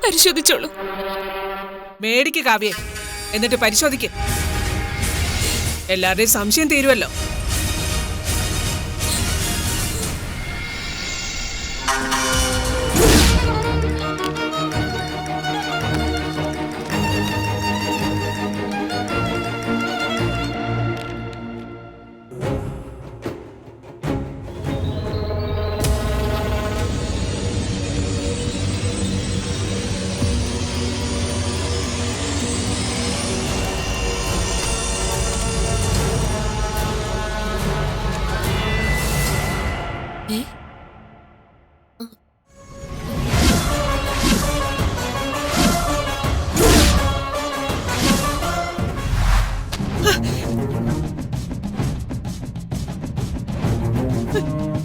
പരിശോധിച്ചോളൂ. മേടിക്ക് കാവ്യെ, എന്നിട്ട് പരിശോധിക്ക്. എല്ലാവരുടെയും സംശയം തീരുമല്ലോ.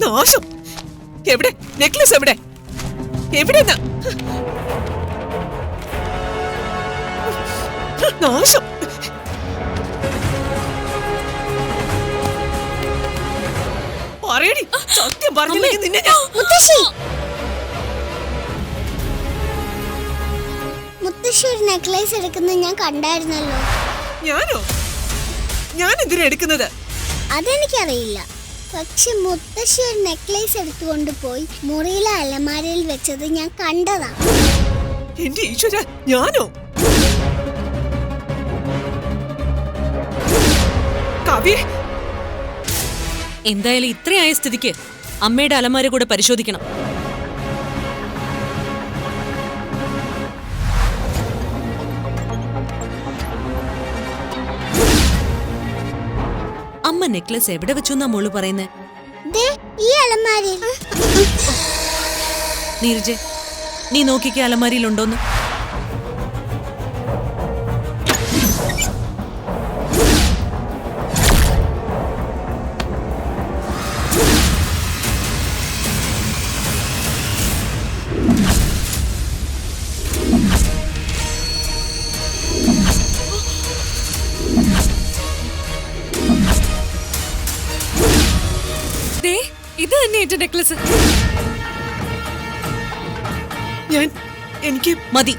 നാശം! എവിടെ നെക്ലസ്? എവിടെ? എവിടെ നാശം! പറയടി, സത്യം പറഞ്ഞില്ലെങ്കിൽ നിന്നെ ഞാൻ... മുത്തശ്ശി ഒരു നെക്ലേസ് എടുക്കുന്നത് ഞാൻ കണ്ടായിരുന്നല്ലോ. ഞാനോ? ഞാൻ എന്തിനാ എടുക്കുന്നത്? അതെനിക്കറിയില്ല. പക്ഷെ മുത്തശ്ശി ഒരു നെക്ലേസ് എടുത്തുകൊണ്ട് പോയി മുറിയിലെ അലമാരയിൽ വെച്ചത് ഞാൻ കണ്ടതാ. എന്റെ ഈശ്വര, ഞാനോ? കാവ്യേ, എന്തായാലും ഇത്രയായ സ്ഥിതിക്ക് അമ്മയുടെ അലമാര കൂടെ പരിശോധിക്കണം. അമ്മ നെക്ലസ് എവിടെ വെച്ചു എന്നാ മോള് പറയുന്നേ? ഈ അലമാരയിൽ. നീരജെ, നീ നോക്കിക്കേ അലമാരിയിലുണ്ടോന്ന്. ഇത് തന്നെ എന്റെ നെക്ലസ്. എനിക്ക് മതി.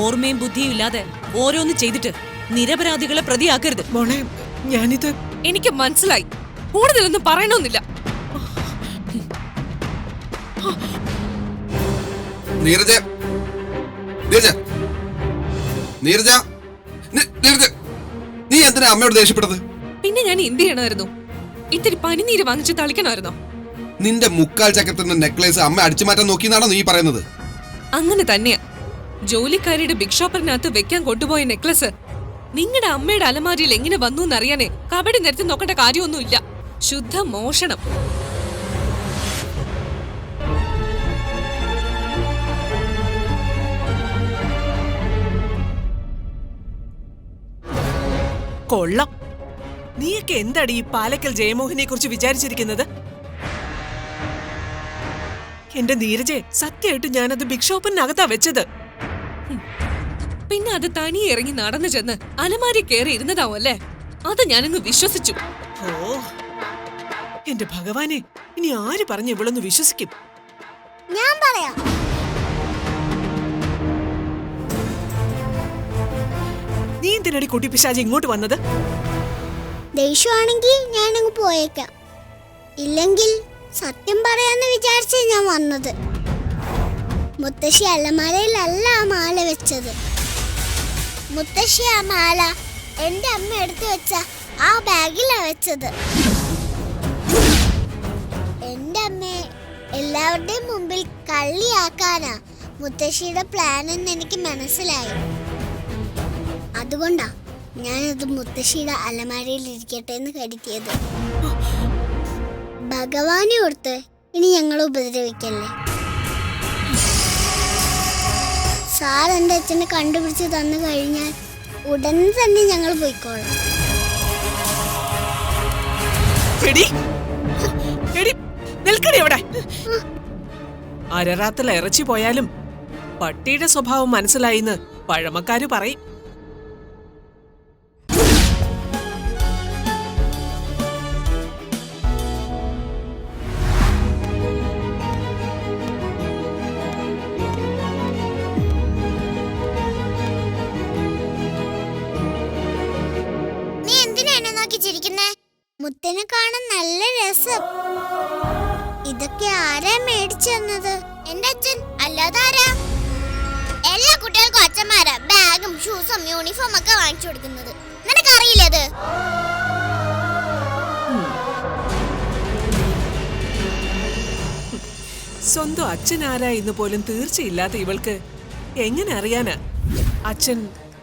ഓർമ്മയും ബുദ്ധിയും ഇല്ലാതെ ഓരോന്ന് ചെയ്തിട്ട് നിരപരാധികളെ പ്രതിയാക്കരുത്. മോളെ, ഞാനിത്... എനിക്ക് മനസ്സിലായി. കൂടുതലൊന്നും പറയണമെന്നില്ല. നീരജ, നീ എന്തിനാ അമ്മയോട് ദേഷ്യപ്പെട്ടത്? പിന്നെ ഞാൻ എന്ത് ചെയ്യണമായിരുന്നു? ഇത്തിരി പനിനീര് വാങ്ങിച്ച് തളിക്കണമായിരുന്നോ? നിന്റെ മുക്കാൽ ചക്രത്തിന്റെ നെക്ലേസ് അമ്മ അടിച്ചു മാറ്റാൻ നോക്കിയെന്നാണോ നീ പറയുന്നത്? അങ്ങനെ തന്നെയാ. ജോലിക്കാരിയുടെ ബിഗ് ഷോപ്പറിനകത്ത് വെക്കാൻ കൊണ്ടുപോയ നെക്ലസ് നിങ്ങളുടെ അമ്മയുടെ അലമാരിയിൽ എങ്ങനെ വന്നു എന്നറിയാനേ കബഡി നിരത്തി നോക്കേണ്ട കാര്യമൊന്നുമില്ല. ശുദ്ധ മോഷണം. കൊള്ളാം. നീയൊക്കെ എന്താണ് ഈ പാലക്കൽ ജയമോഹനെ കുറിച്ച് വിചാരിച്ചിരിക്കുന്നത്? എന്റെ നീരജെ, സത്യമായിട്ട് ഞാനത് ബിഗ് ഷോപ്പിനകത്താ വെച്ചത്. പിന്നെ അത് തനിയെ ഇറങ്ങി നടന്നു ചെന്ന് അലമാരി കയറി ഇരുന്നതാവും അല്ലേ? അത് ഞാനങ്ങ് വിശ്വസിച്ചു. ഓ എന്റെ ഭഗവാനെ, ഇനി ആര് പറഞ്ഞു ഇവളൊന്ന് വിശ്വസിക്കും? ഞാൻ പറയാം. നീ എന്തിനടി കുട്ടി പിശാചി ഇങ്ങോട്ട് വന്നത്? ദേഷ്യമാണെങ്കിൽ ഞാനങ്ങ് പോയേക്കാം. ഇല്ലെങ്കിൽ സത്യം പറയാന്ന് വിചാരിച്ച ഞാൻ വന്നത്. മുത്തശ്ശി അലമാരയിലല്ല ആ മാല വെച്ചത്. മുത്തശ്ശി ആ മാല എന്റെ അമ്മ എടുത്തു വെച്ച ആ ബാഗിലാ വെച്ചത്. എന്റെ അമ്മയെ എല്ലാവരുടെയും മുമ്പിൽ കള്ളിയാക്കാനാ മുത്തശ്ശിയുടെ പ്ലാൻ എന്ന് എനിക്ക് മനസ്സിലായി. അതുകൊണ്ടാ ഞാനത് മുത്തശ്ശിയുടെ അലമാരയിൽ ഇരിക്കട്ടെ എന്ന് കരുതിയത്. ഭഗവാനെ ഓർത്ത് ഇനി ഞങ്ങൾ ഉപദ്രവിക്കല്ലേ. സാർ എൻ്റെ അച്ഛനെ കണ്ടുപിടിച്ച് തന്നു കഴിഞ്ഞാൽ ഉടൻ തന്നെ ഞങ്ങൾ പോയിക്കോളാം. അരറാത്തിൽ ഇറച്ചി പോയാലും പട്ടിയുടെ സ്വഭാവം മനസ്സിലായിന്ന് പഴമക്കാര് പറയും. മുത്തിനെ കാണാൻ നല്ല രസം. ഇതൊക്കെ ആരാ മേടിച്ചു തന്നത്? എന്റെ അച്ഛൻ. അല്ലാതെ ആരാ? എല്ലാ കുട്ടികൾക്കും അച്ഛന്മാരാ ബാഗും ഷൂസും യൂണിഫോം ഒക്കെ വാങ്ങിച്ചു കൊടുക്കുന്നത്. നിനക്കറിയില്ലേ അത്? സ്വന്തം അച്ഛൻ ആരാ എന്ന് പോലും തീർച്ചയില്ലാത്ത ഇവൾക്ക് എങ്ങനെ അറിയാനാ അച്ഛൻ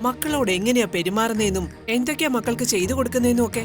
മക്കളോട് എങ്ങനെയാ പെരുമാറുന്നതെന്നും എന്തൊക്കെയാ മക്കൾക്ക് ചെയ്തു കൊടുക്കുന്നതെന്നും ഒക്കെ?